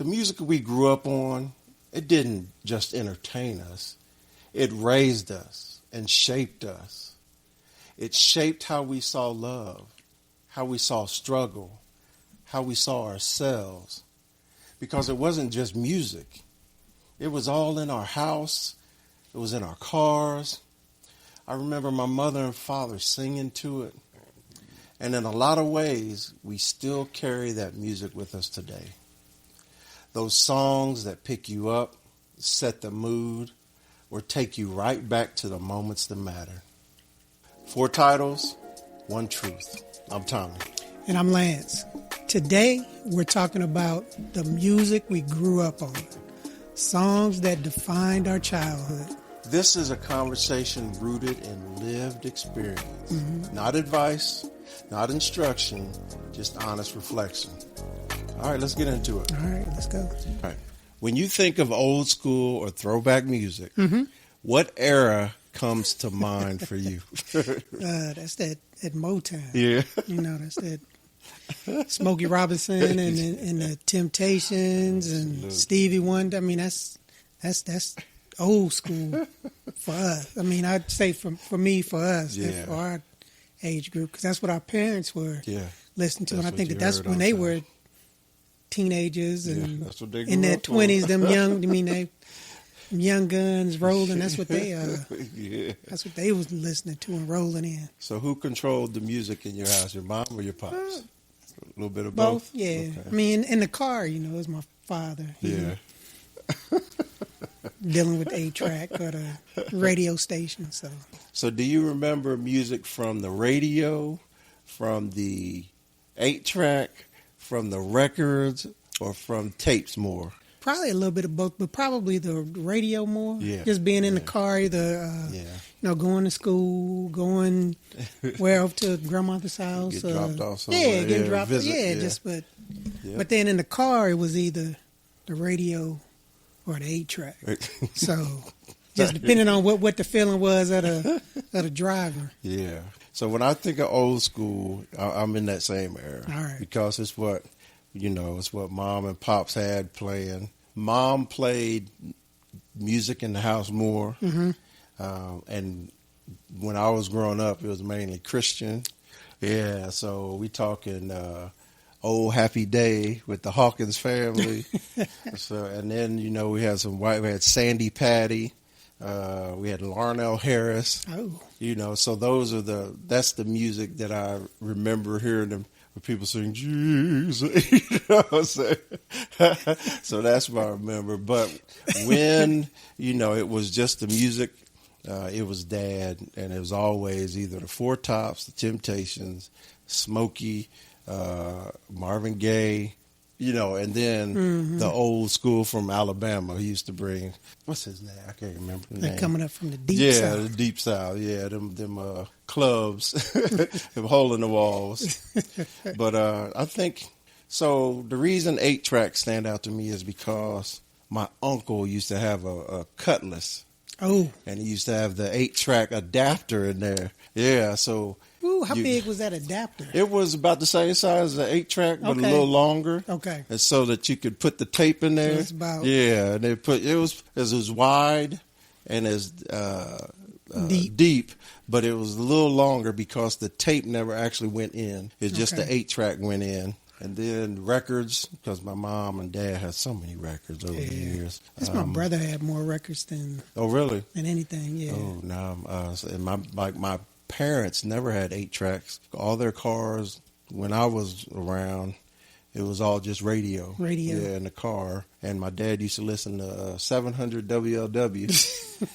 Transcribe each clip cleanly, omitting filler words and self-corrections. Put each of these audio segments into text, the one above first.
The music we grew up on, it didn't just entertain us. It raised us and shaped us. It shaped how we saw love, how we saw struggle, how we saw ourselves. Because it wasn't just music. It was all in our house. It was in our cars. I remember my mother and father singing to it. And in a lot of ways, we still carry that music with us today. Those songs that pick you up, set the mood, or take you right back to the moments that matter. 4 titles, 1 truth. I'm Tommie. And I'm Lance. Today, we're talking about the music we grew up on. Songs that defined our childhood. This is a conversation rooted in lived experience. Not advice, not instruction, just honest reflection. All right, let's get into it. All right, let's go. All right. When you think of old school or throwback music, what era comes to mind for you? That's that Motown. Yeah. You know, that's that Smokey Robinson and the Temptations and Absolutely. Stevie Wonder. I mean, that's old school for us. I mean, I'd say for us, Yeah. for our age group, because that's what our parents were listening to. That's And I think what you that's heard when all they the time. were teenagers and that's what they in grew their up on. 20s, them young guns rolling. That's what they that's what they was listening to and rolling in. So who controlled the music in your house, your mom or your pops? A little bit of Both, both? yeah. Okay. I mean, in the car, it was my father. Yeah. Dealing with the 8-track or the radio station. So do you remember music from the radio, from the 8-track, from the records, or from tapes more? Probably a little bit of both, but probably the radio more. Yeah. Just being in the car, either going to school, going up to grandmother's house. Get dropped off somewhere. Getting dropped. Visit, But then in the car, it was either the radio or the 8-track. So just depending on what the feeling was of the driver. Yeah. So when I think of old school, I'm in that same era. All right. Because it's what mom and pops had playing. Mom played music in the house more. And when I was growing up, it was mainly Christian. Yeah. So we talking Old Happy Day with the Hawkins family. And then, we had we had Sandy Patty. We had Larnell Harris. Oh. So that's the music that I remember hearing them when people sing Jesus. You know what I'm saying? So that's what I remember. But when, it was just the music, it was Dad, and it was always either the Four Tops, the Temptations, Smokey, Marvin Gaye, and then the old school from Alabama. He used to bring, what's his name? I can't remember the They're name. coming up from the deep south. Yeah, the deep south. Yeah, them clubs, them hole in the walls. But I think, so the reason 8-track stand out to me is because my uncle used to have a Cutlass. Oh. And he used to have the 8-track adapter in there. Yeah, so. Ooh, how big was that adapter? It was about the same size as the 8-track, but a little longer. Okay. And so that you could put the tape in there. So it's about... Yeah, and it was as wide and as deep, but it was a little longer because the tape never actually went in. It's just the 8-track went in. And then records, because my mom and dad had so many records over the years. My brother had more records than... Oh, really? Than anything, yeah. Oh, no. And my parents never had 8-tracks. All their cars, when I was around, it was all just radio. Radio. Yeah, in the car. And my dad used to listen to 700 WLW.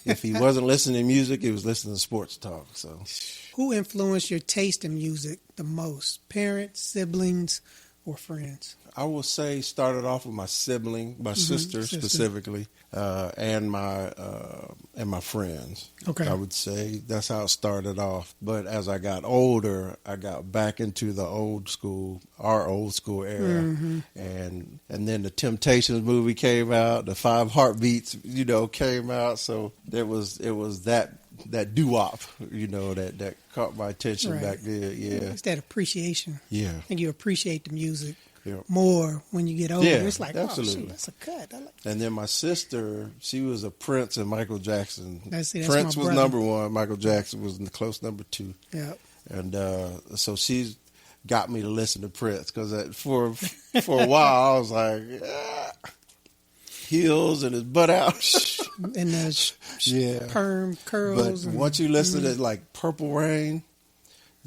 If he wasn't listening to music, he was listening to sports talk. So, who influenced your taste in music the most? Parents, siblings, or friends? I will say started off with my sibling, my sister specifically, and my friends. Okay. I would say that's how it started off. But as I got older, I got back into the our old school era, and then the Temptations movie came out, the 5 Heartbeats, came out. So it was that doo-wop, that caught my attention back there. Yeah, It's that appreciation. Yeah. I think you appreciate the music more when you get older. Yeah, It's like, absolutely. oh, shoot, that's a cut. And then my sister, she was a Prince and Michael Jackson. That's Prince my was brother. number one. Michael Jackson was the close number two. Yeah. And so she's got me to listen to Prince because for a while I was like, heels and his butt out. And the perm curls. But once you listen to like Purple Rain,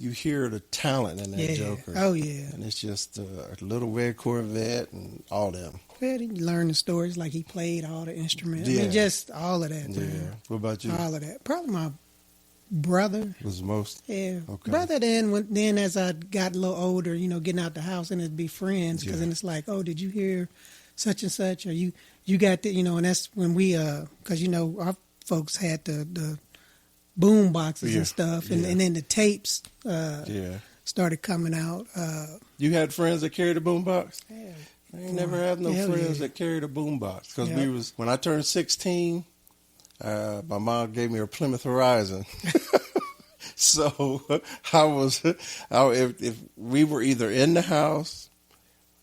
you hear the talent in that Joker. Oh, yeah. And it's just a little red Corvette and all them. Well, you learn the stories like he played all the instruments. Yeah. I mean, just all of that. Yeah. Man. What about you? All of that. Probably my brother. Was the most? Yeah. Okay. Brother, then as I got a little older, getting out the house and it'd be friends because then it's like, oh, did you hear such and such? Or you got the, and that's when we, because, our folks had the boom boxes and stuff, and then the tapes started coming out. You had friends that carried a boom box? Yeah. I ain't never had no friends that carried a boom box because when I turned 16, my mom gave me a Plymouth Horizon. So if we were either in the house,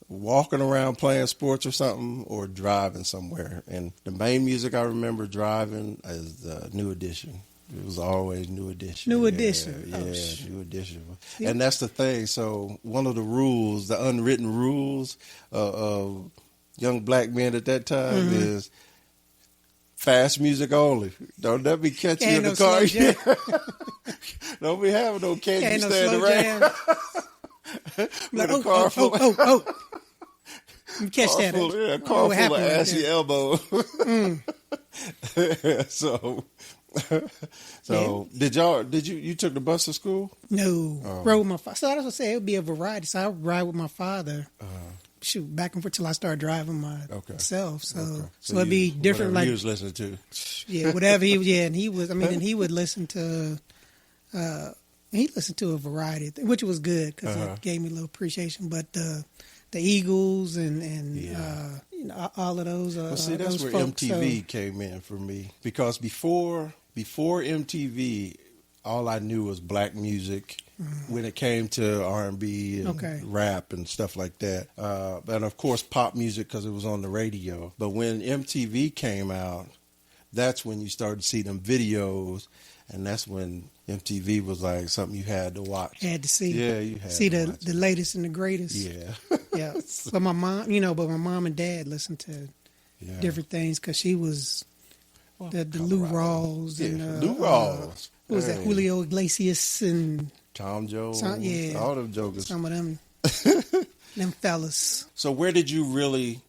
walking around playing sports or something, or driving somewhere, and the main music I remember driving is New Edition. It was always New Edition. New Edition. Yeah, New Edition. And that's the thing. So one of the rules, the unwritten rules of young black men at that time is fast music only. Don't let me catch you in the car. Don't be having no candy stand around. With a car full. You catch that. A car full of ashy elbows. So did you took the bus to school? No, rode with my father. So I was gonna say it would be a variety. So I would ride with my father. Shoot, back and forth till I started driving myself. So it'd be different. Like he was listening to. Yeah, whatever he was. Yeah, and he was. I mean, and he would listen to. He listened to a variety, which was good because it gave me a little appreciation. But the Eagles and all of those. Well, see, that's where folks, MTV came in for me, because before MTV, all I knew was black music. When it came to R&B and rap and stuff like that, and of course pop music because it was on the radio. But when MTV came out, that's when you started to see them videos, and that's when MTV was like something you had to watch. Had to see. Yeah, you had see to the latest and the greatest. Yeah, yeah. But my mom, but my mom and dad listened to different things because she was the Lou Rawls and Lou Rawls. What was that? Julio Iglesias and Tom Jones. All them jokers. Some of them, them fellas. So where did you really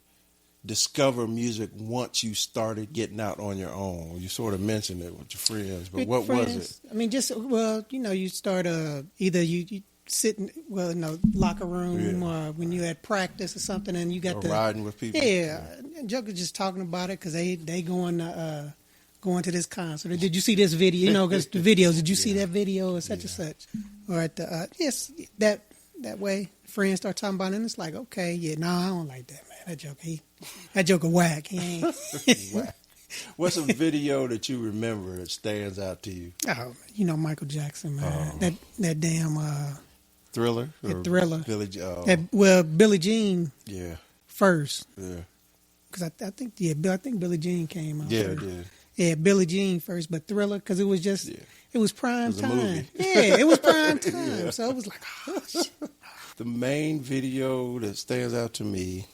discover music once you started getting out on your own? You sort of mentioned it with your friends, but what was it? I mean, you start either you sit in locker room or when you had practice or something, and you got riding with people. Yeah, and jokers just talking about it because they going to this concert. Or did you see this video? Because the videos. Did you see that video or such and such? Or at the that way, friends start talking about it, and it's like, okay, I don't like that, man. That joker whack. He ain't. Whack. What's a video that you remember that stands out to you? Oh, Michael Jackson, man. That damn Thriller. Thriller. Billie Jean. Yeah. First. Yeah. Because I think Billie Jean came out. Yeah, first. it did. Yeah, Billie Jean first, but Thriller because it was just it was prime time. Movie. Yeah, it was prime time. So it was like, oh, shit. The main video that stands out to me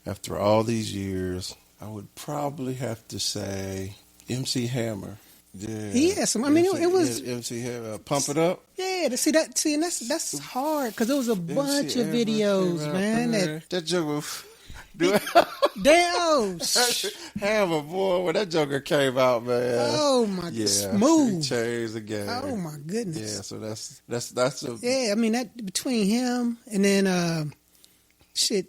after all these years, I would probably have to say MC Hammer. Yeah, he had some. I mean, it was MC Hammer. Pump It Up. Yeah, and that's hard because it was a bunch of videos, man. That joke. Damn, Hammer, boy, when that Joker came out, man. Oh my, smooth. He changed the game. Oh my goodness. Yeah, so that's a. Yeah, I mean that between him and then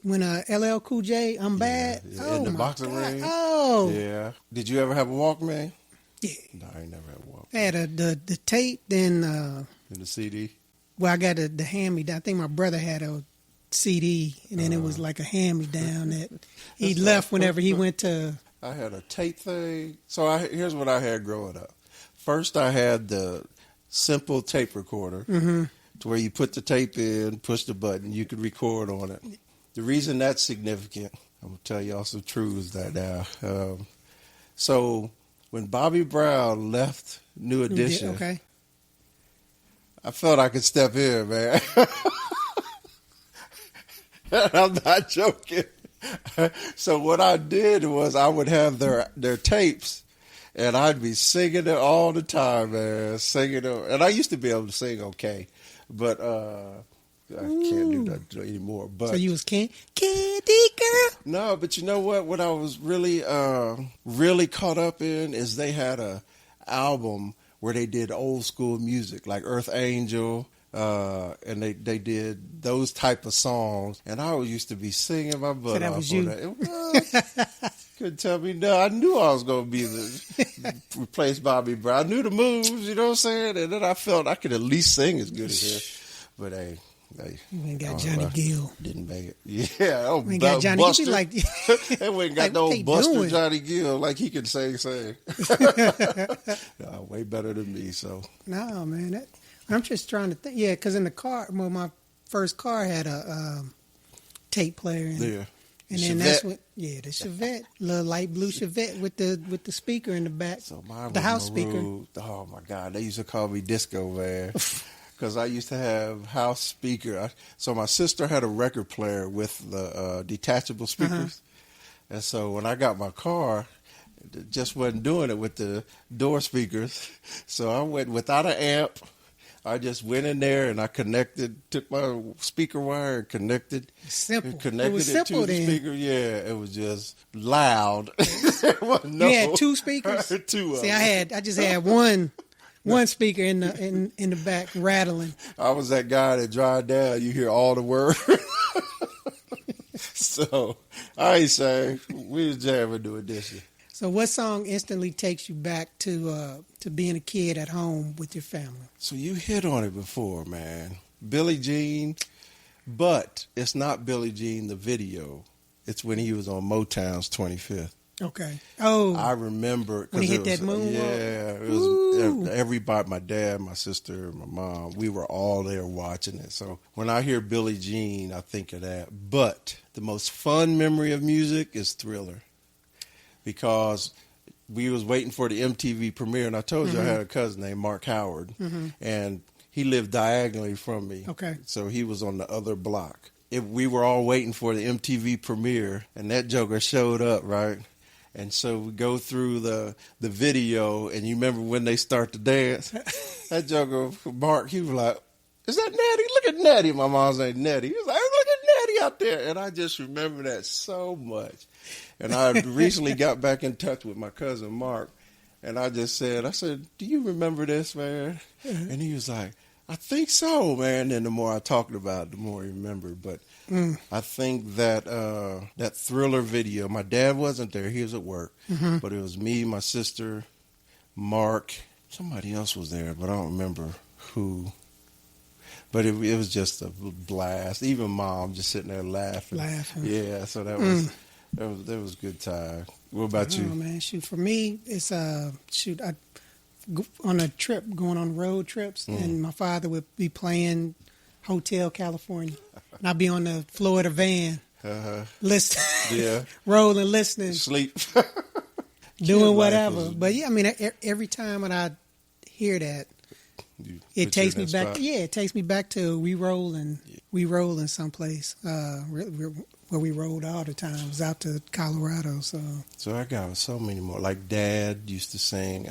when LL Cool J, I'm Bad. Yeah, oh in the my boxing God. ring. Oh yeah. Did you ever have a Walkman? Yeah. No, I ain't never had a Walkman. I had the tape, then and the CD. Well, I got the hand-me-down. I think my brother had a CD, and then it was like a hand-me-down that he left whenever he went to. I had a tape thing. So here's what I had growing up. First, I had the simple tape recorder. to where you put the tape in, push the button, you could record on it. The reason that's significant, I'm going to tell y'all some truths that now. So when Bobby Brown left New Edition, Okay. I felt I could step in, man. I'm not joking. So what I did was I would have their tapes, and I'd be singing it all the time, man. Singing it, and I used to be able to sing okay, but I can't do that anymore. But So you was Candy Girl? no, but you know what? What I was really really caught up in is they had a album where they did old school music like Earth Angel. And they did those type of songs, and I used to be singing my butt off on that. It was, couldn't tell me no. I knew I was going to replace Bobby Brown. I knew the moves, you know what I'm saying? And then I felt I could at least sing as good as him. But hey, you ain't got Johnny Gill. Didn't make it. Yeah, oh, we ain't got Johnny. Buster. He be like, they ain't got like, no Buster doing? Johnny Gill like he can sing. No, way better than me. So no, man. I'm just trying to think. Yeah, because in the car, well, my first car had a tape player in it. Yeah. And then that's what, the Chevette, little light blue Chevette with the speaker in the back, so mine the was house maroon. speaker. Oh my God, they used to call me Disco Man because I used to have house speaker. So my sister had a record player with the detachable speakers, and so when I got my car, it just wasn't doing it with the door speakers. So I went without an amp. I just went in there and I took my speaker wire and connected Simple. Connected it was it simple to the then. speaker. Yeah, it was just loud. You had two speakers? Two of See, them. I just had one speaker in the back rattling. I was that guy that drive down, you hear all the words. So I ain't saying we was jamming to Edition. So what song instantly takes you back to being a kid at home with your family? So you hit on it before, man. Billie Jean, but it's not Billie Jean the video. It's when he was on Motown's 25th. Okay. Oh, I remember when he hit that moonwalk. Yeah, it was Ooh. everybody. My dad, my sister, my mom. We were all there watching it. So when I hear Billie Jean, I think of that. But the most fun memory of music is Thriller, because we was waiting for the MTV premiere, and I told you I had a cousin named Mark Howard, and he lived diagonally from me. Okay. So he was on the other block. We were all waiting for the MTV premiere, and that joker showed up, right? And so we go through the video, and you remember when they start to dance? That joker, Mark, he was like, "Is that Natty? Look at Natty." My mom's name Natty. He was like, "Look at Natty out there." And I just remember that so much. And I recently got back in touch with my cousin Mark, and I said, "Do you remember this, man?" And he was like, "I think so, man." And the more I talked about it, the more I remembered. But I think that that Thriller video, my dad wasn't there. He was at work. But it was me, my sister, Mark, somebody else was there, but I don't remember who. But it was just a blast. Even Mom just sitting there laughing. Yeah, so that was that was a good time. What about you? Oh man, shoot. For me, it's I on a trip, going on road trips, and my father would be playing Hotel California, and I'd be on the floor of the van, listening, rolling, listening, Sleep, doing whatever. But yeah, I mean, every time when I hear that, it takes me back. Spot. Yeah, it takes me back to we rolling someplace where we rolled all the time. It was out to Colorado. So I got so many more. Like Dad used to sing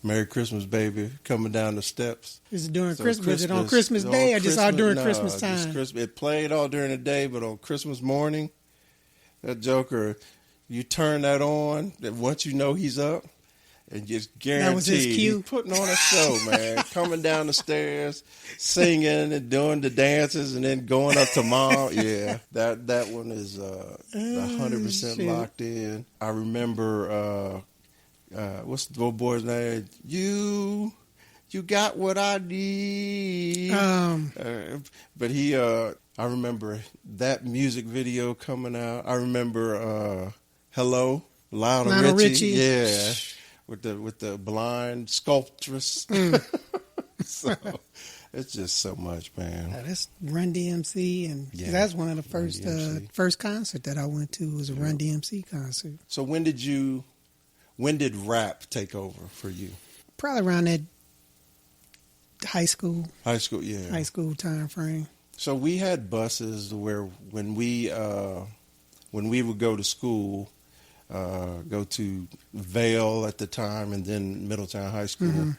"Merry Christmas, Baby," coming down the steps. Is it during Christmas? Is it on Christmas Day or just all during Christmas time? It played all during the day, but on Christmas morning, that joker, you turn that on, and once you know he's up, and just guaranteed that was his cue. He's putting on a show, man. Coming down the stairs, singing and doing the dances, and then going up to Mom. Yeah, that one is 100% locked in. I remember. What's the old boy's name? You got what I need. But he, I remember that music video coming out. I remember Hello, Lionel Richie. Yeah, with the blind sculptress. So It's just so much, man. That's Run DMC, and that's one of the first concert that I went to was a Run DMC concert. So when did rap take over for you? Probably around that high school. High school, yeah. High school time frame. So we had buses where when we would go to school, go to Vale at the time and then Middletown High School.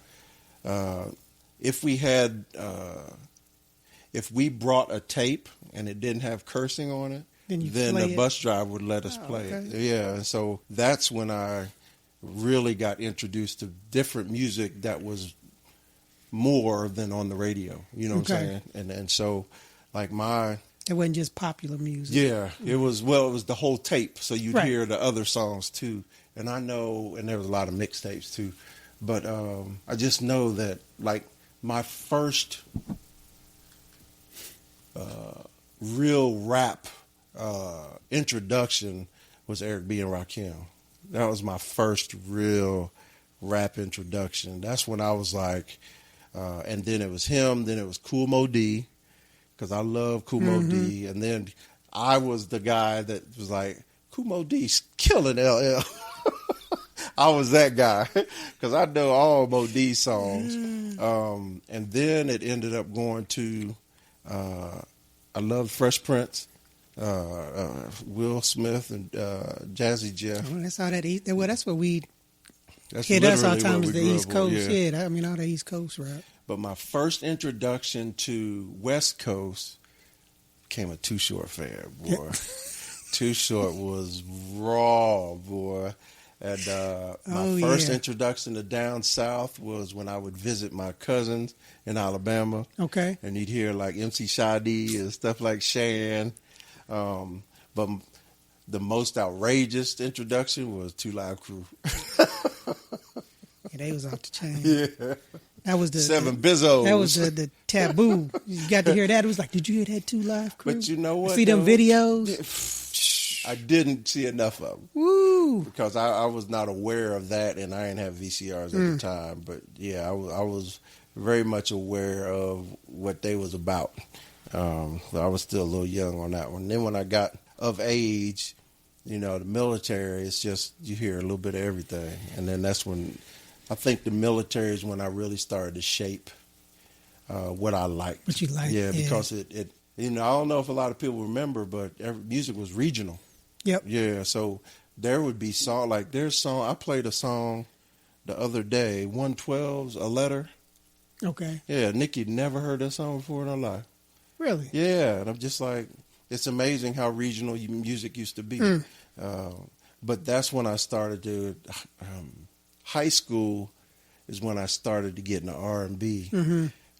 If we brought a tape and it didn't have cursing on it, then the bus driver would let us play it. Yeah, and so that's when I really got introduced to different music that was more than on the radio. You know what I'm saying? And so like it wasn't just popular music. Yeah, it was the whole tape, so you'd hear the other songs too. And I know, and there was a lot of mixtapes too, but I just know that like my first real rap introduction was Eric B. and Rakim. That was my first real rap introduction. That's when I was like, and then it was him, then it was Kool Mo D, because I love Kool Mo D, and then I was the guy that was like, Kool Mo D's killing LL. I was that guy because I know all Mo D songs. And then it ended up going to, I love Fresh Prince, Will Smith, and Jazzy Jeff. Oh, that's all that. Well, that's what we. That's our time is the East Coast. Yeah, I mean all the East Coast rap. But my first introduction to West Coast became a Too Short fan, boy. Too Short was raw, boy. And my first introduction to down south was when I would visit my cousins in Alabama. Okay. And you'd hear like MC Sade and stuff like Shan. But the most outrageous introduction was Two Live Crew. Yeah, they was off the chain. Yeah. That was the Seven Bizzos. That was the taboo. You got to hear that. It was like, did you hear that Two Live Crew? But you know what? See them videos? I didn't see enough of them. Woo! Because I was not aware of that, and I didn't have VCRs at the time. But yeah, I was very much aware of what they was about. So I was still a little young on that one. And then when I got of age, you know, the military, it's just you hear a little bit of everything. And then that's when I think the military is when I really started to shape what I liked. What you liked, yeah. Because it you know, I don't know if a lot of people remember, but music was regional. Yep. Yeah, so there would be I played a song the other day, 112's A Letter. Okay. Yeah, Nikki never heard that song before in her life. Really? Yeah, and I'm just like, it's amazing how regional music used to be. But that's when I started to, high school is when I started to get into R&B.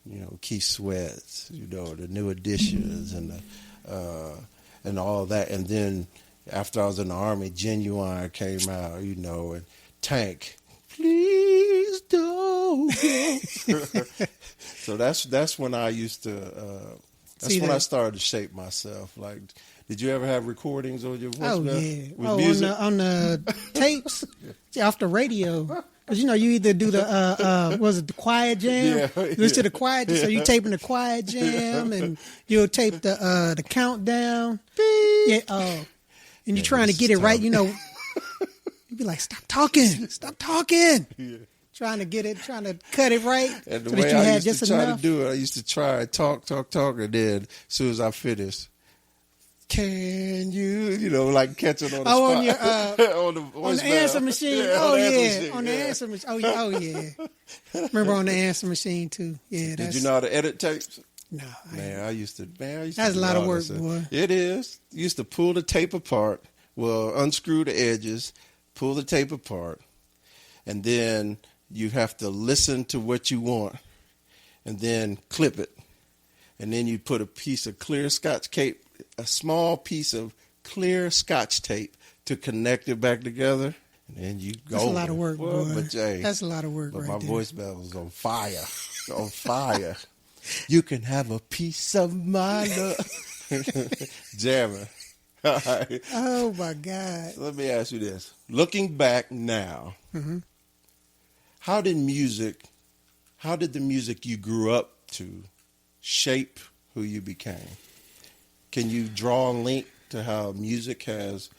You know, Keith Sweats, you know, the New Editions and all that. And then after I was in the Army, Genuine came out, you know, and Tank, please don't go. So that's when I used to, I started to shape myself. Like, did you ever have recordings on your voice? Oh, yeah. On the tapes, off the radio. Because, you know, you either do the Quiet Jam? Yeah, Listen to the Quiet Jam. So you taping the Quiet Jam, and you'll tape the countdown. Beep. Yeah, and you're trying to get it right, you know. You'd be like, stop talking. Yeah. Trying to cut it right. And the way I used to try to do it, I used to try talk, and then as soon as I finished, can you know, like catch it on the spot. On your, on the answer machine. Yeah, on the answer machine. Oh, yeah. Remember on the answer machine, too. Yeah. Did you know how to edit tapes? No. I used to. That's a lot of work, boy. It is. You used to pull the tape apart, unscrew the edges, pull the tape apart, and then you have to listen to what you want, and then clip it. And then you put a piece of clear Scotch tape, a small piece of clear Scotch tape to connect it back together. And then you go. That's a lot of work, boy. But, Jay, that's a lot of work, but my voicemail was on fire. On fire. You can have a piece of my love. Jamming. All right. Oh, my God. So let me ask you this. Looking back now, how did the music you grew up to shape who you became? Can you draw a link to how music has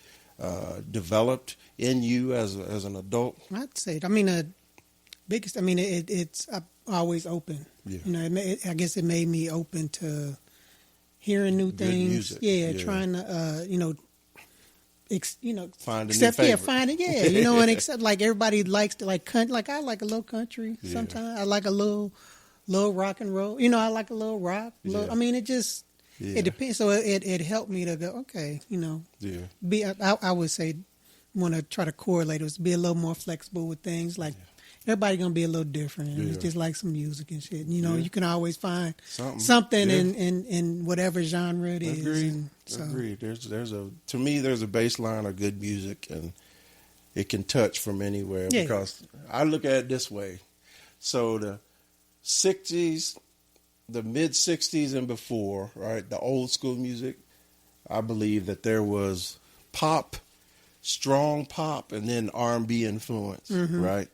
developed in you as an adult? I'd say, I mean, biggest, I mean, it's I'm always open. Yeah. You know, I guess it made me open to hearing new Good things. music. Yeah, Yeah. trying to, Find a new accept, favorite. find it, and accept, like everybody likes to like country. Like I like a little country Yeah. sometimes. I like a little rock and roll. I like a little rock. Yeah. I mean, it just Yeah. it depends. So it helped me to go, okay, Yeah. I would say want to try to correlate it, be a little more flexible with things. Like everybody gonna be a little different. And It's Yeah. just like some music and shit. Yeah. You can always find Something. Yeah. in whatever genre it is. Agreed. And so, Agreed. To me there's a baseline of good music, and it can touch from anywhere. Yeah. Because I look at it this way. So the 60s, the mid 60s and before, right? The old school music, I believe that there was pop, strong pop, and then R&B influence, right?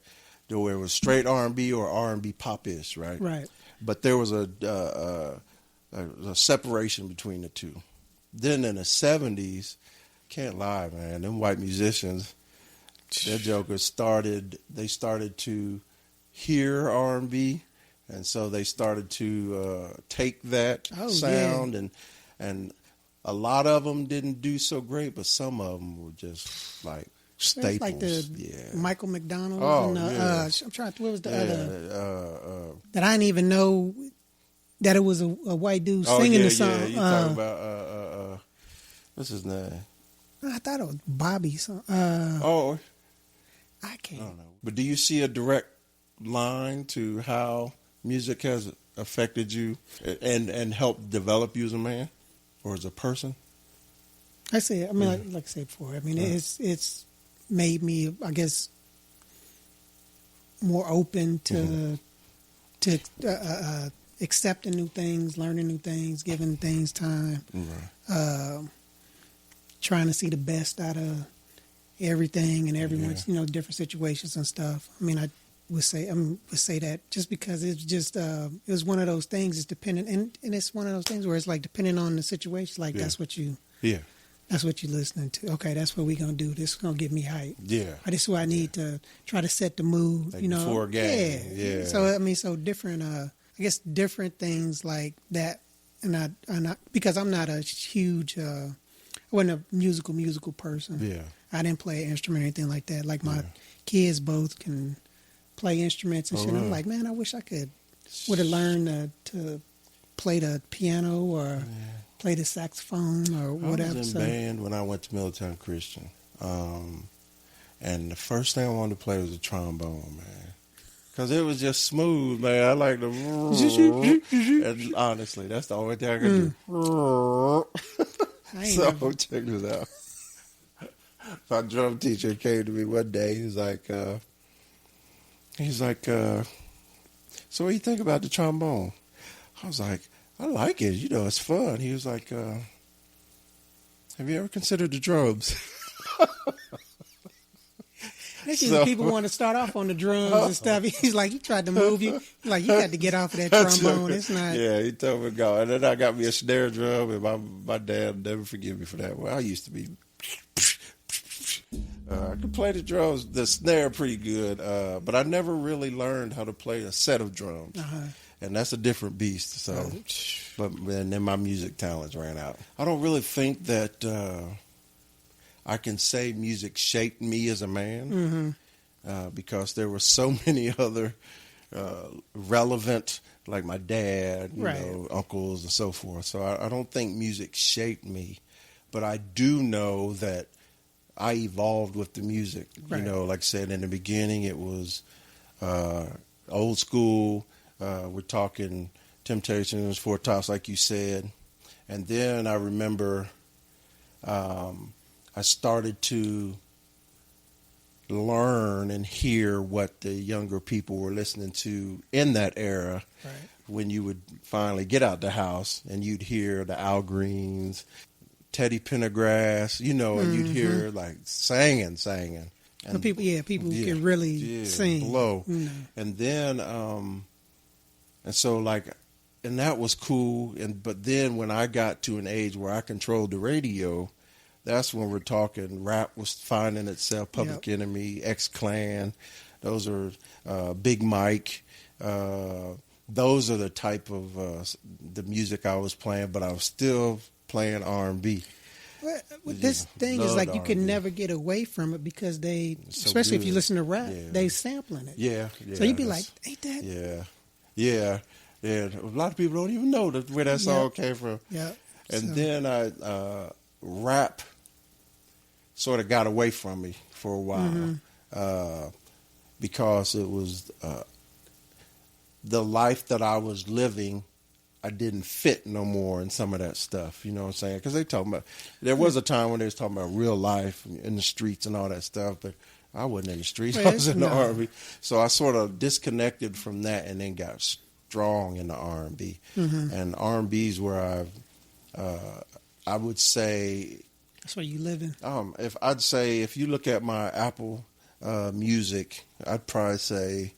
There was straight R&B or R&B pop-ish, right? right. But there was a separation between the two. Then in the 70s, can't lie, man, them white musicians, their jokers started to hear R&B, and so they started to take that sound, and a lot of them didn't do so great, but some of them were just like staples. It's like the Michael McDonald. Oh, and, yeah. I'm trying to. What was the other? That I didn't even know that it was a white dude singing the song. Yeah, you talking about what's his name? I thought it was Bobby. Song. I can't. I don't know. But do you see a direct line to how music has affected you and helped develop you as a man or as a person? I say, I mean, like I said before, I mean, it's made me, I guess, more open to accepting new things, learning new things, giving things time, trying to see the best out of everything and everyone's, different situations and stuff. I mean, I would say that just because it's just it was one of those things. It's dependent, and it's one of those things where it's like depending on the situation. Like that's what you that's what you're listening to. Okay, that's what we're gonna do. This is gonna give me hype. Yeah, or this is what I need to try to set the mood. Like before a game. Yeah. So I mean, so different. I guess different things like that, and I because I'm not a huge. I wasn't a musical person. Yeah. I didn't play an instrument or anything like that. Like my kids both can play instruments and shit. Really? I'm like, man, I wish I would have learned to play the piano or play the saxophone or whatever. I was in band when I went to Middletown Christian. And the first thing I wanted to play was the trombone, man. Because it was just smooth, man. I like the... and honestly, that's the only thing I could do. So check this out. My drum teacher came to me one day. He was like, so what do you think about the trombone? I was like, I like it. It's fun. He was like, have you ever considered the drums? People want to start off on the drums and stuff. He's like, he tried to move you. He's like, you got to get off of that trombone. It's not. Yeah, he told me to go. And then I got me a snare drum, and my dad never forgive me for that. Well, I used to be. I could play the drums, the snare pretty good, but I never really learned how to play a set of drums. And that's a different beast. So, and then my music talents ran out. I don't really think that I can say music shaped me as a man because there were so many other relevant, like my dad, uncles and so forth. So I don't think music shaped me, but I do know that I evolved with the music. Like I said, in the beginning, it was old school. We're talking Temptations, Four Tops, like you said. And then I remember I started to learn and hear what the younger people were listening to in that era. When you would finally get out the house and you'd hear the Al Greens, Teddy Pendergrass, and you'd hear like singing. And people can really sing. Blow. And then, and so like that was cool. But then when I got to an age where I controlled the radio, that's when we're talking rap was finding itself, Public Enemy, X-Clan. Those are Big Mike. Those are the type of the music I was playing, but I was still playing R&B. Well, this thing is like you can never get away from it because they, especially if you listen to rap, they sampling it. Yeah. So you'd be like, ain't that? Yeah. A lot of people don't even know where that song came from. Yeah. And then rap sort of got away from me for a while because it was the life that I was living. I didn't fit no more in some of that stuff, you know what I'm saying? Because there was a time when they was talking about real life in the streets and all that stuff, but I wasn't in the streets. I was in the R&B. So I sort of disconnected from that and then got strong in the R&B. And R&B is where I would say... That's where you living. If you look at my Apple Music, I'd probably say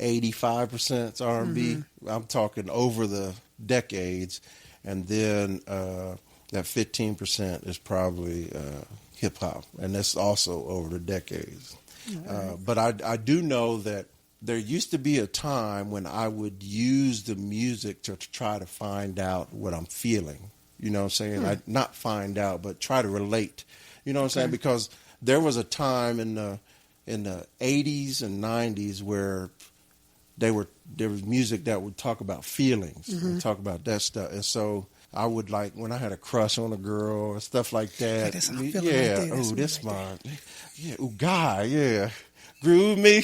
85% R&B. I'm talking over the decades, and then that 15% is probably hip hop, and that's also over the decades. But I do know that there used to be a time when I would use the music to try to find out what I'm feeling. You know what I'm saying? Not find out, but try to relate. You know what I'm saying? Because there was a time in the 80s and 90s where there was music that would talk about feelings and talk about that stuff. And so I would like when I had a crush on a girl and stuff like that. That's how I'm feeling right there. This mine. Yeah, guy, groove me.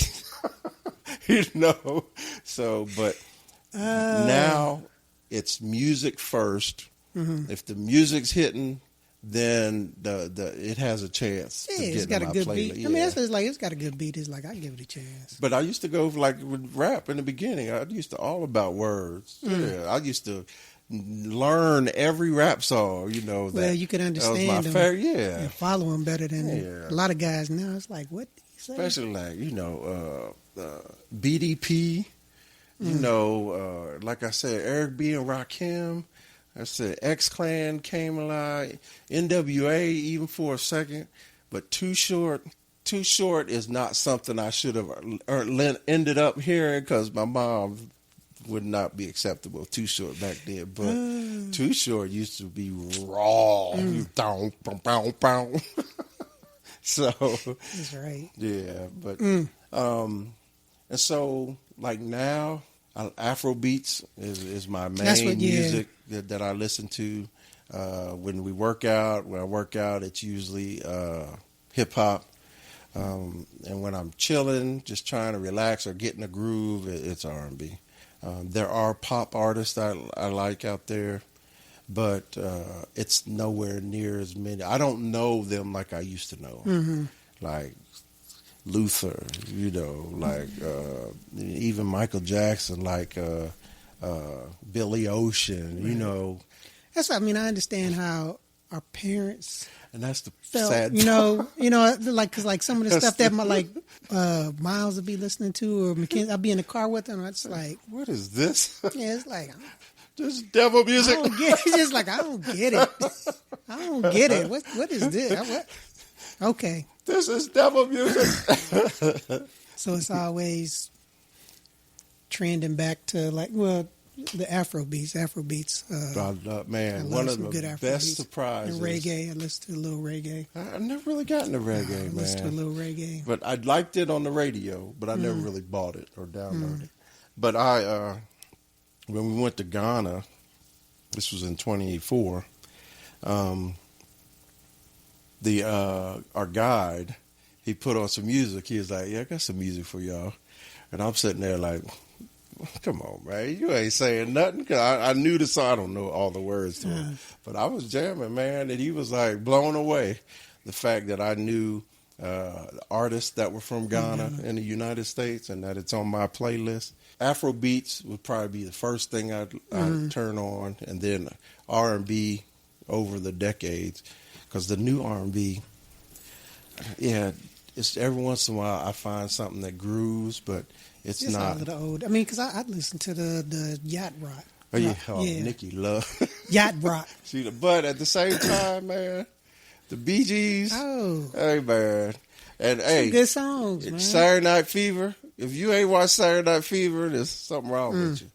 You know. So, but now it's music first. If the music's hitting, then it has a chance to get it's got in a my good playlist. beat. I mean, it's got a good beat. It's like I give it a chance. But I used to go like with rap in the beginning. I used to all about words. Yeah, I used to learn every rap song. You know, well, you could understand that was my favorite. Yeah, and follow them better than a lot of guys now. It's like, what did he say? Especially like BDP. You know, like I said, Eric B and Rakim. I said X-Clan came alive, NWA even for a second, but Too Short is not something I should have ended up hearing because my mom would not be acceptable. Too Short back then, but Too Short used to be raw. So that's right. Yeah, but and so like now. Afro beats is my main music that I listen to when we work out. When I work out, it's usually hip hop, and when I'm chilling, just trying to relax or get in a groove, it's R&B. There are pop artists I like out there, but it's nowhere near as many. I don't know them like I used to know, like Luther, you know, like even Michael Jackson, like Billy Ocean, you know. I understand how our parents and that's the felt, sad you know, like because like some of the stuff that Miles would be listening to or Mackenzie, I'd be in the car with them. It's like, what is this? Yeah, it's like this devil music. I don't get it. It's just like I don't get it. I don't get it. What is this? Okay. This is devil music. So it's always trending back to the Afro beats. Man, one of the best surprises. And reggae. I listen to a little reggae. I never really got into reggae, man. I listen to a little reggae. But I liked it on the radio, but I never really bought it or downloaded it. But when we went to Ghana, this was in 2004, our guide, he put on some music. He was like, "Yeah, I got some music for y'all," and I'm sitting there like, "Come on, man, you ain't saying nothing." Cause I knew the song. I don't know all the words to it, but I was jamming, man, and he was like blown away. The fact that I knew artists that were from Ghana in the United States, and that it's on my playlist. Afro beats would probably be the first thing I'd turn on, and then R&B over the decades. Because the new R&B, it's every once in a while I find something that grooves, but it's not. A little old. I mean, because I listen to the yacht rock. Oh, yeah. Rock, Oh, yeah. Nikki love. Yacht rock. But at the same time, man, the Bee Gees. Oh. Hey, man. And, Some hey. good songs, man. Saturday Night Fever. If you ain't watched Saturday Night Fever, there's something wrong with you.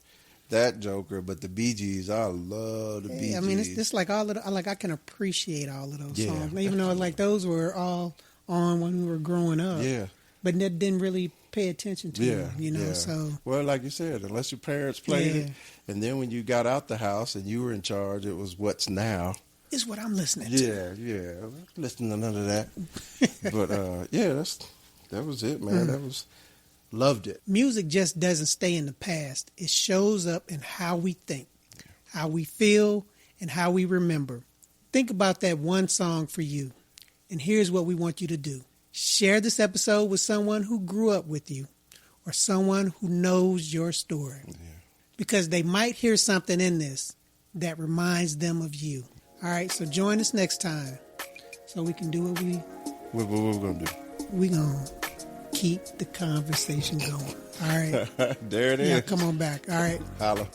That Joker, but the Bee Gees, I love the Bee Gees. I mean, it's like all of I can appreciate all of those songs, even though like those were all on when we were growing up. Yeah, but didn't really pay attention to them, you know. So well, like you said, unless your parents played it, and then when you got out the house and you were in charge, it was what's now. It's what I'm listening to. Yeah, listening to none of that. But that was it, man. That was. Loved it. Music just doesn't stay in the past. It shows up in how we think, how we feel, and how we remember. Think about that one song for you. And here's what we want you to do. Share this episode with someone who grew up with you or someone who knows your story. Yeah. Because they might hear something in this that reminds them of you. All right, so join us next time so we can do what we're going to do. We're going to keep the conversation going. All right. There it is. Yeah, come on back. All right. Holla.